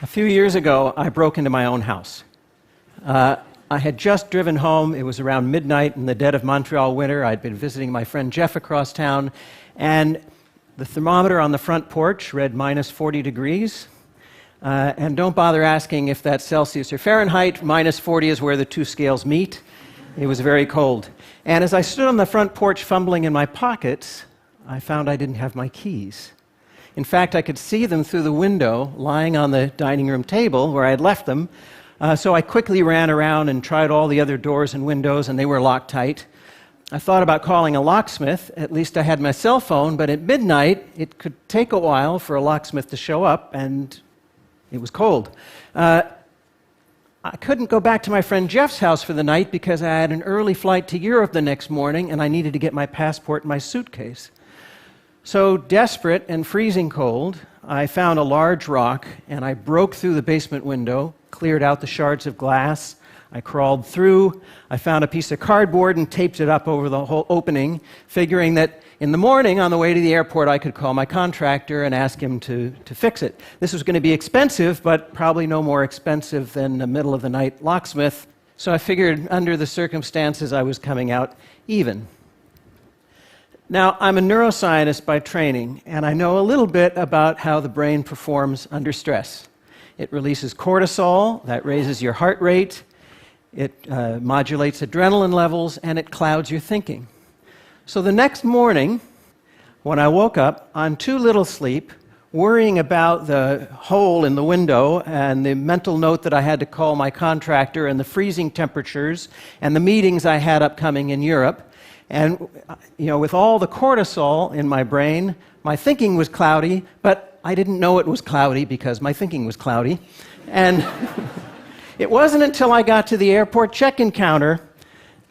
few years ago, I broke into my own house. I had just driven home. It was around midnight in the dead of Montreal winter. I'd been visiting my friend Jeff across town, and the thermometer on the front porch read minus 40 degrees. And don't bother asking if that's Celsius or Fahrenheit. Minus 40 is where the two scales meet. It was very cold. And as I stood on the front porch fumbling in my pockets, I found I didn't have my keys. In fact, I could see them through the window lying on the dining room table where I had left them. So I quickly ran around and tried all the other doors and windows, and they were locked tight. I thought about calling a locksmith. At least I had my cell phone, but at midnight, it could take a while for a locksmith to show up, and it was cold. I couldn't go back to my friend Jeff's house for the night because I had an early flight to Europe the next morning, and I needed to get my passport in my suitcase. So, desperate and freezing cold, I found a large rock, and I broke through the basement window, cleared out the shards of glass. I crawled through. I found a piece of cardboard and taped it up over the whole opening, figuring that in the morning on the way to the airport I could call my contractor and ask him to fix it. This was going to be expensive, but probably no more expensive than a middle-of-the-night locksmith. So I figured under the circumstances I was coming out even. Now, I'm a neuroscientist by training, and I know a little bit about how the brain performs under stress. It releases cortisol, that raises your heart rate, it modulates adrenaline levels, and it clouds your thinking. So the next morning, when I woke up on too little sleep, worrying about the hole in the window and the mental note that I had to call my contractor and the freezing temperatures and the meetings I had upcoming in Europe, and with all the cortisol in my brain, my thinking was cloudy, but I didn't know it was cloudy because my thinking was cloudy. And it wasn't until I got to the airport check-in counter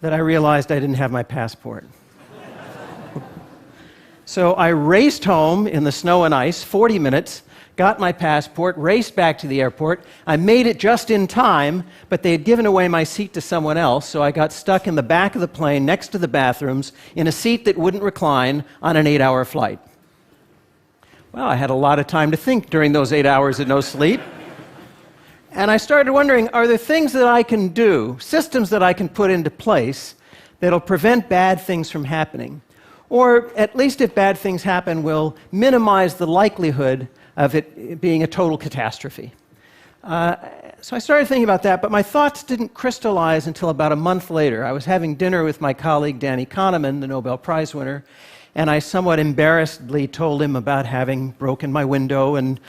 that I realized I didn't have my passport. So I raced home in the snow and ice, 40 minutes, got my passport, raced back to the airport. I made it just in time, but they had given away my seat to someone else, so I got stuck in the back of the plane next to the bathrooms in a seat that wouldn't recline on an 8-hour flight. Well, I had a lot of time to think during those 8 hours of no sleep. And I started wondering, are there things that I can do, systems that I can put into place that'll prevent bad things from happening? Or at least if bad things happen, will minimize the likelihood of it being a total catastrophe. So I started thinking about that, but my thoughts didn't crystallize until about a month later. I was having dinner with my colleague Danny Kahneman, the Nobel Prize winner, and I somewhat embarrassedly told him about having broken my window and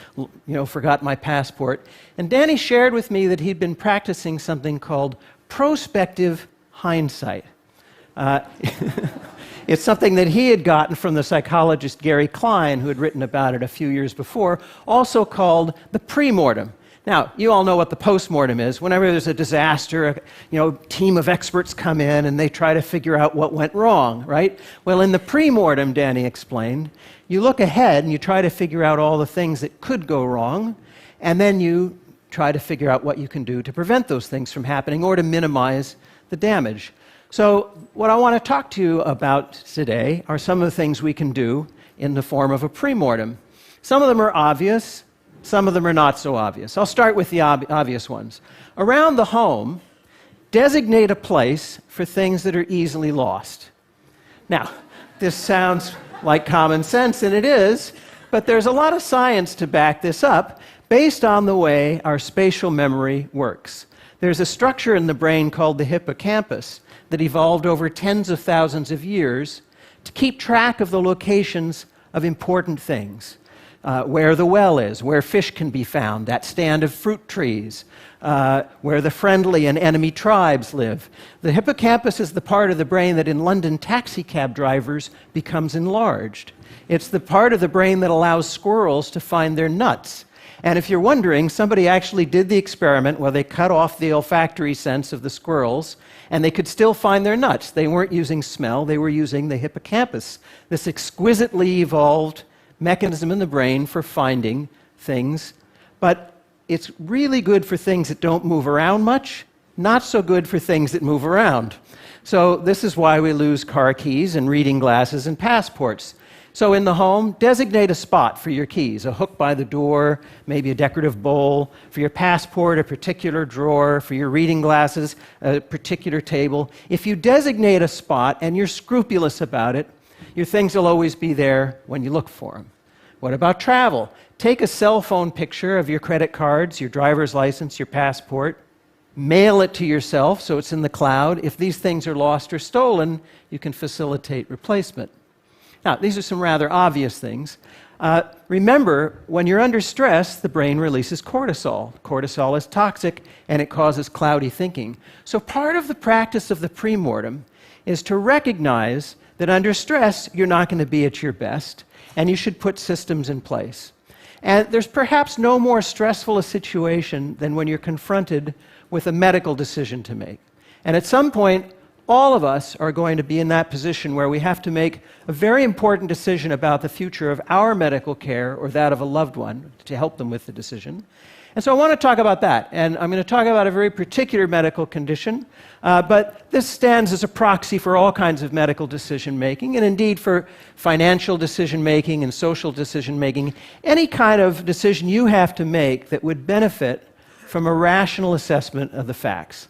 forgot my passport. And Danny shared with me that he'd been practicing something called prospective hindsight. It's something that he had gotten from the psychologist Gary Klein, who had written about it a few years before, also called the pre-mortem. Now, you all know what the post-mortem is. Whenever there's a disaster, a team of experts come in and they try to figure out what went wrong, right? Well, in the pre-mortem, Danny explained, you look ahead and you try to figure out all the things that could go wrong, and then you try to figure out what you can do to prevent those things from happening or to minimize the damage. So what I want to talk to you about today are some of the things we can do in the form of a pre-mortem. Some of them are obvious, some of them are not so obvious. I'll start with the obvious ones. Around the home, designate a place for things that are easily lost. Now, this sounds like common sense, and it is, but there's a lot of science to back this up based on the way our spatial memory works. There's a structure in the brain called the hippocampus that evolved over tens of thousands of years to keep track of the locations of important things. Where the well is, where fish can be found, that stand of fruit trees, where the friendly and enemy tribes live. The hippocampus is the part of the brain that in London taxi cab drivers becomes enlarged. It's the part of the brain that allows squirrels to find their nuts. And if you're wondering, somebody actually did the experiment where they cut off the olfactory sense of the squirrels, and they could still find their nuts. They weren't using smell, they were using the hippocampus, this exquisitely evolved mechanism in the brain for finding things. But it's really good for things that don't move around much, not so good for things that move around. So this is why we lose car keys and reading glasses and passports. So in the home, designate a spot for your keys, a hook by the door, maybe a decorative bowl, for your passport, a particular drawer, for your reading glasses, a particular table. If you designate a spot and you're scrupulous about it, your things will always be there when you look for them. What about travel? Take a cell phone picture of your credit cards, your driver's license, your passport. Mail it to yourself so it's in the cloud. If these things are lost or stolen, you can facilitate replacement. Now, these are some rather obvious things. Remember, when you're under stress, the brain releases cortisol. Cortisol is toxic, and it causes cloudy thinking. So part of the practice of the premortem is to recognize that under stress, you're not going to be at your best, and you should put systems in place. And there's perhaps no more stressful a situation than when you're confronted with a medical decision to make. And at some point, all of us are going to be in that position where we have to make a very important decision about the future of our medical care or that of a loved one to help them with the decision. And so I want to talk about that. And I'm going to talk about a very particular medical condition, but this stands as a proxy for all kinds of medical decision making, and indeed for financial decision making and social decision making, any kind of decision you have to make that would benefit from a rational assessment of the facts.